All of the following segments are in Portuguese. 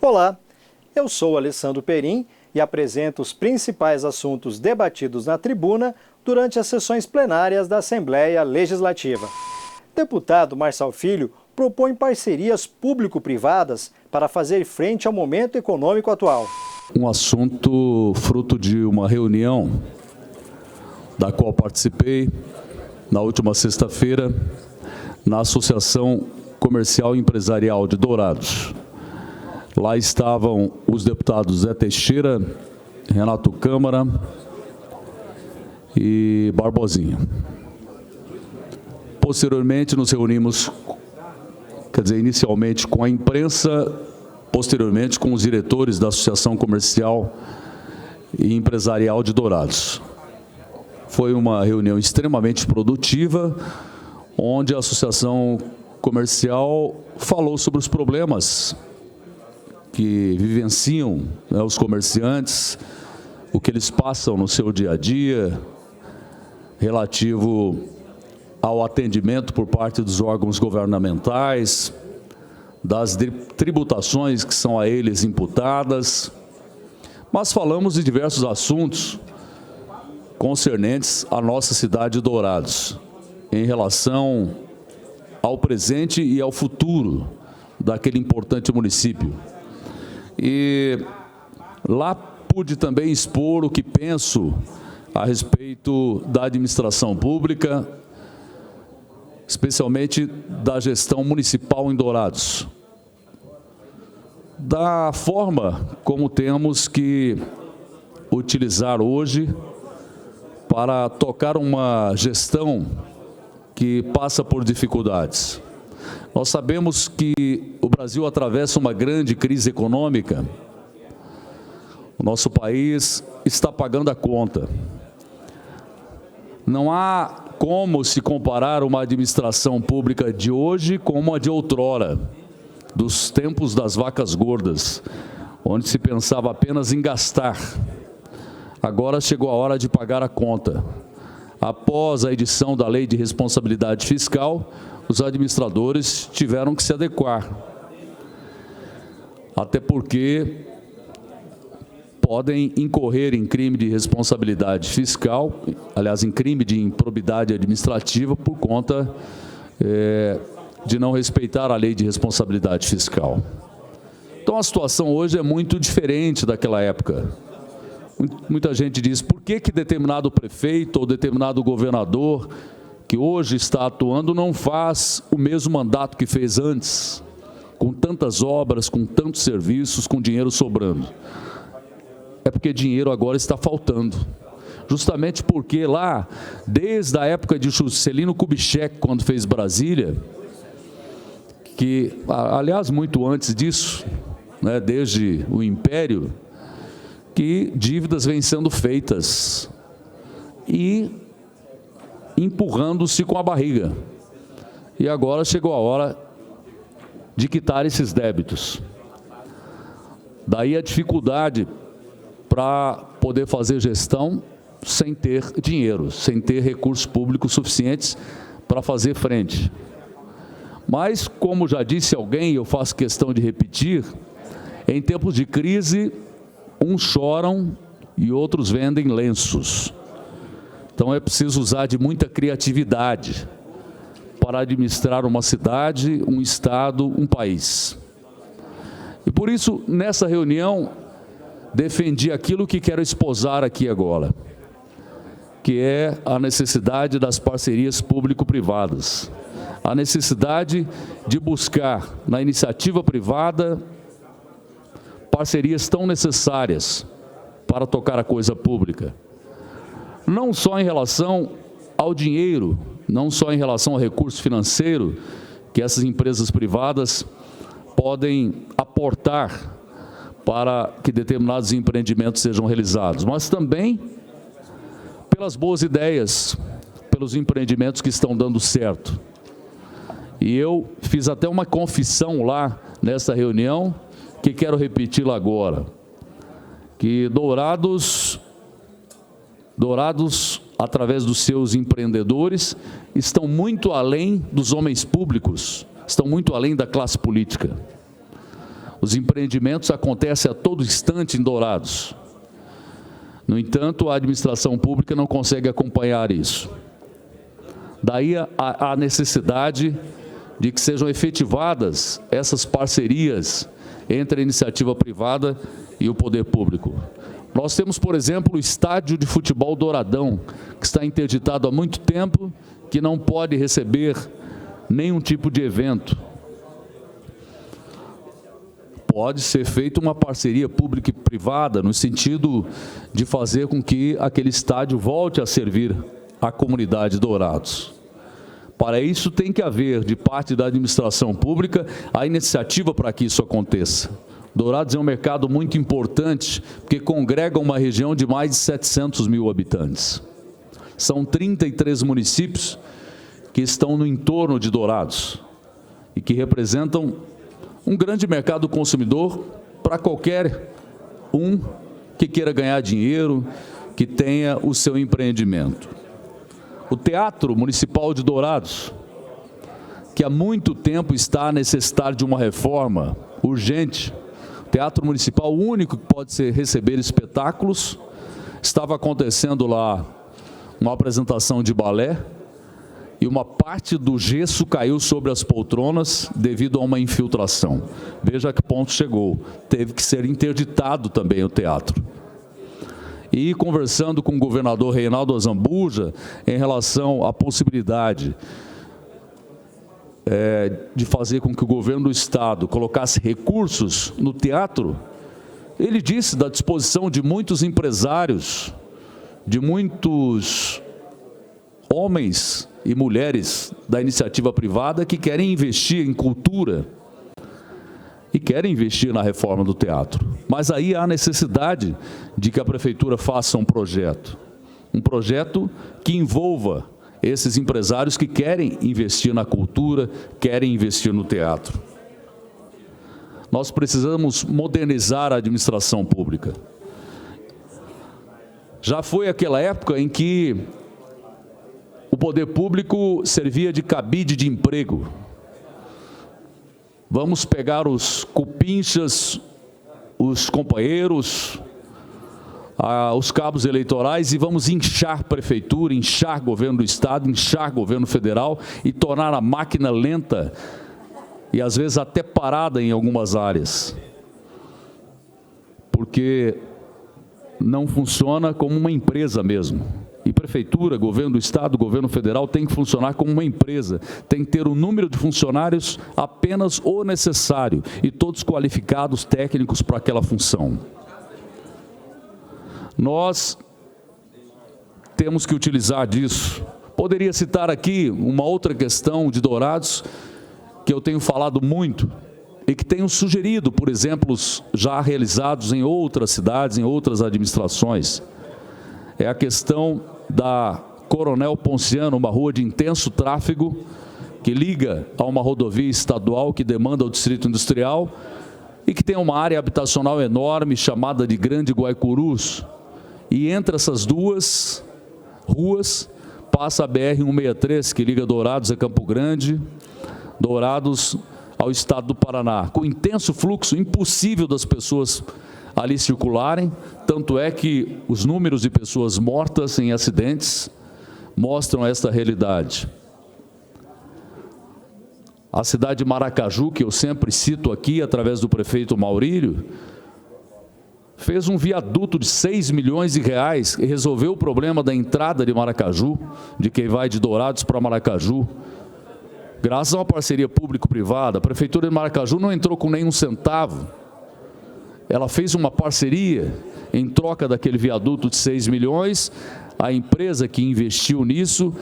Olá, eu sou Alessandro Perim e apresento os principais assuntos debatidos na tribuna durante as sessões plenárias da Assembleia Legislativa. Deputado Marçal Filho propõe parcerias público-privadas para fazer frente ao momento econômico atual. Um assunto fruto de uma reunião da qual participei na última sexta-feira na Associação Comercial e Empresarial de Dourados. Lá estavam os deputados Zé Teixeira, Renato Câmara e Barbosinha. Posteriormente nos reunimos, inicialmente com a imprensa, posteriormente com os diretores da Associação Comercial e Empresarial de Dourados. Foi uma reunião extremamente produtiva, onde a Associação Comercial falou sobre os problemas que vivenciam, os comerciantes, o que eles passam no seu dia a dia, relativo ao atendimento por parte dos órgãos governamentais, das tributações que são a eles imputadas, mas falamos de diversos assuntos concernentes à nossa cidade de Dourados, em relação ao presente e ao futuro daquele importante município. E lá pude também expor o que penso a respeito da administração pública, especialmente da gestão municipal em Dourados, da forma como temos que utilizar hoje para tocar uma gestão que passa por dificuldades. Nós sabemos que o Brasil atravessa uma grande crise econômica. O nosso país está pagando a conta. Não há como se comparar uma administração pública de hoje com a de outrora, dos tempos das vacas gordas, onde se pensava apenas em gastar. Agora chegou a hora de pagar a conta. Após a edição da Lei de Responsabilidade Fiscal, os administradores tiveram que se adequar. Até porque podem incorrer em crime de responsabilidade fiscal, aliás, em crime de improbidade administrativa, por conta de não respeitar a Lei de Responsabilidade Fiscal. Então, a situação hoje é muito diferente daquela época. Muita gente diz, por que determinado prefeito ou determinado governador que hoje está atuando não faz o mesmo mandato que fez antes, com tantas obras, com tantos serviços, com dinheiro sobrando? É porque dinheiro agora está faltando. Justamente porque lá, desde a época de Juscelino Kubitschek, quando fez Brasília, que, aliás, muito antes disso, desde o Império, que dívidas vêm sendo feitas e empurrando-se com a barriga. E agora chegou a hora de quitar esses débitos. Daí a dificuldade para poder fazer gestão sem ter dinheiro, sem ter recursos públicos suficientes para fazer frente. Mas, como já disse alguém, eu faço questão de repetir, em tempos de crise, uns choram e outros vendem lenços. Então é preciso usar de muita criatividade para administrar uma cidade, um estado, um país. E por isso, nessa reunião, defendi aquilo que quero esposar aqui agora, que é a necessidade das parcerias público-privadas, a necessidade de buscar na iniciativa privada parcerias tão necessárias para tocar a coisa pública. Não só em relação ao dinheiro, não só em relação ao recurso financeiro que essas empresas privadas podem aportar para que determinados empreendimentos sejam realizados, mas também pelas boas ideias, pelos empreendimentos que estão dando certo. E eu fiz até uma confissão lá nessa reunião, que quero repeti-la agora, que Dourados, através dos seus empreendedores, estão muito além dos homens públicos, estão muito além da classe política. Os empreendimentos acontecem a todo instante em Dourados. No entanto, a administração pública não consegue acompanhar isso. Daí a necessidade de que sejam efetivadas essas parcerias entre a iniciativa privada e o poder público. Nós temos, por exemplo, o estádio de futebol Douradão, que está interditado há muito tempo, que não pode receber nenhum tipo de evento. Pode ser feita uma parceria pública e privada, no sentido de fazer com que aquele estádio volte a servir à comunidade de Dourados. Para isso, tem que haver, de parte da administração pública, a iniciativa para que isso aconteça. Dourados é um mercado muito importante, porque congrega uma região de mais de 700 mil habitantes. São 33 municípios que estão no entorno de Dourados e que representam um grande mercado consumidor para qualquer um que queira ganhar dinheiro, que tenha o seu empreendimento. O Teatro Municipal de Dourados, que há muito tempo está a necessitar de uma reforma urgente, o Teatro Municipal, o único que pode receber espetáculos, estava acontecendo lá uma apresentação de balé, e uma parte do gesso caiu sobre as poltronas devido a uma infiltração. Veja a que ponto chegou. Teve que ser interditado também o teatro. E conversando com o governador Reinaldo Azambuja em relação à possibilidade de fazer com que o governo do estado colocasse recursos no teatro, ele disse da disposição de muitos empresários, de muitos homens e mulheres da iniciativa privada que querem investir em cultura e querem investir na reforma do teatro. Mas aí há necessidade de que a prefeitura faça um projeto que envolva esses empresários que querem investir na cultura, querem investir no teatro. Nós precisamos modernizar a administração pública. Já foi aquela época em que o poder público servia de cabide de emprego. Vamos pegar os cupinchas, os companheiros, os cabos eleitorais e vamos inchar prefeitura, inchar governo do estado, inchar governo federal e tornar a máquina lenta e às vezes até parada em algumas áreas. Porque não funciona como uma empresa mesmo. E prefeitura, governo do estado, governo federal tem que funcionar como uma empresa, tem que ter o número de funcionários apenas o necessário e todos qualificados, técnicos para aquela função. Nós temos que utilizar disso. Poderia citar aqui uma outra questão de Dourados, que eu tenho falado muito e que tenho sugerido, por exemplos já realizados em outras cidades, em outras administrações. É a questão da Coronel Ponciano, uma rua de intenso tráfego, que liga a uma rodovia estadual que demanda o Distrito Industrial e que tem uma área habitacional enorme chamada de Grande Guaicurus. E entre essas duas ruas passa a BR-163, que liga Dourados a Campo Grande, Dourados ao estado do Paraná, com intenso fluxo, impossível das pessoas ali circularem, tanto é que os números de pessoas mortas em acidentes mostram esta realidade. A cidade de Maracaju, que eu sempre cito aqui, através do prefeito Maurílio, fez um viaduto de 6 milhões de reais e resolveu o problema da entrada de Maracaju, de quem vai de Dourados para Maracaju. Graças a uma parceria público-privada, a prefeitura de Maracaju não entrou com nenhum centavo. Ela fez uma parceria em troca daquele viaduto de 6 milhões, a empresa que investiu nisso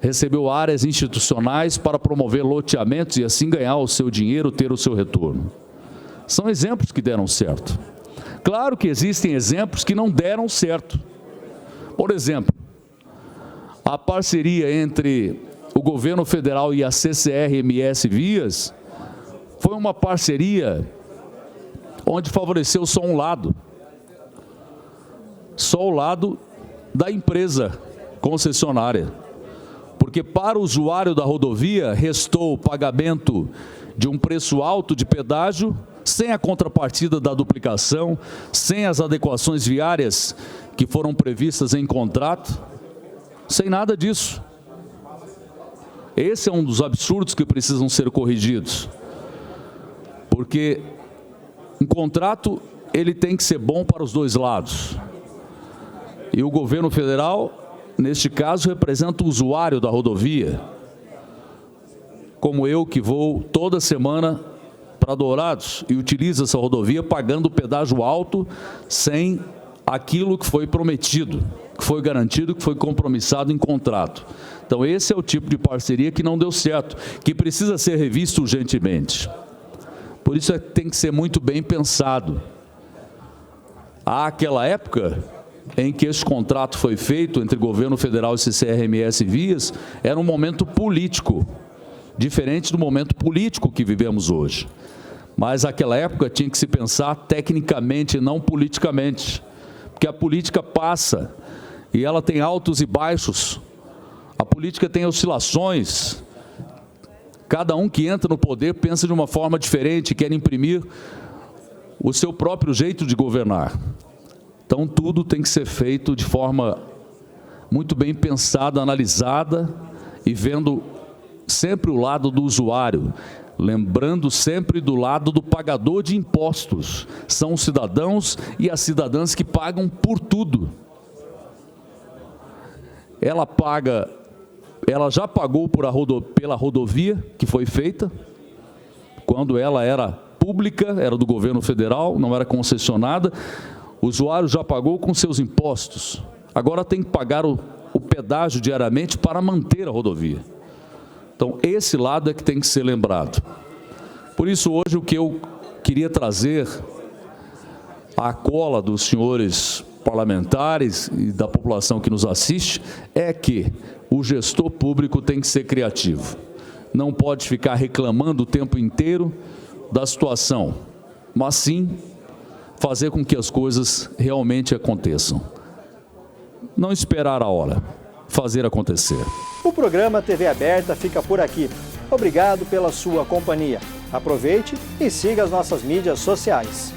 recebeu áreas institucionais para promover loteamentos e assim ganhar o seu dinheiro, ter o seu retorno. São exemplos que deram certo. Claro que existem exemplos que não deram certo. Por exemplo, a parceria entre o governo federal e a CCR-MS Vias foi uma parceria onde favoreceu só um lado. Só o lado da empresa concessionária. Porque para o usuário da rodovia restou o pagamento de um preço alto de pedágio sem a contrapartida da duplicação, sem as adequações viárias que foram previstas em contrato, sem nada disso. Esse é um dos absurdos que precisam ser corrigidos, porque um contrato ele tem que ser bom para os dois lados. E o governo federal, neste caso, representa o usuário da rodovia, como eu que vou toda semana para Dourados e utilizo essa rodovia pagando pedágio alto sem aquilo que foi prometido, que foi garantido, que foi compromissado em contrato. Então esse é o tipo de parceria que não deu certo, que precisa ser revisto urgentemente. Por isso tem que ser muito bem pensado. Há aquela época em que esse contrato foi feito entre governo federal e CCRMS Vias, era um momento político, diferente do momento político que vivemos hoje. Mas naquela época tinha que se pensar tecnicamente, não politicamente, porque a política passa e ela tem altos e baixos, a política tem oscilações, cada um que entra no poder pensa de uma forma diferente, quer imprimir o seu próprio jeito de governar. Então tudo tem que ser feito de forma muito bem pensada, analisada e vendo sempre o lado do usuário, lembrando sempre do lado do pagador de impostos. São os cidadãos e as cidadãs que pagam por tudo. Ela já pagou pela rodovia que foi feita, quando ela era pública, era do governo federal, não era concessionada. O usuário já pagou com seus impostos. Agora tem que pagar o pedágio diariamente para manter a rodovia. Então, esse lado é que tem que ser lembrado. Por isso, hoje, o que eu queria trazer à cola dos senhores parlamentares e da população que nos assiste é que o gestor público tem que ser criativo. Não pode ficar reclamando o tempo inteiro da situação, mas sim fazer com que as coisas realmente aconteçam. Não esperar a hora, fazer acontecer. O programa TV Aberta fica por aqui. Obrigado pela sua companhia. Aproveite e siga as nossas mídias sociais.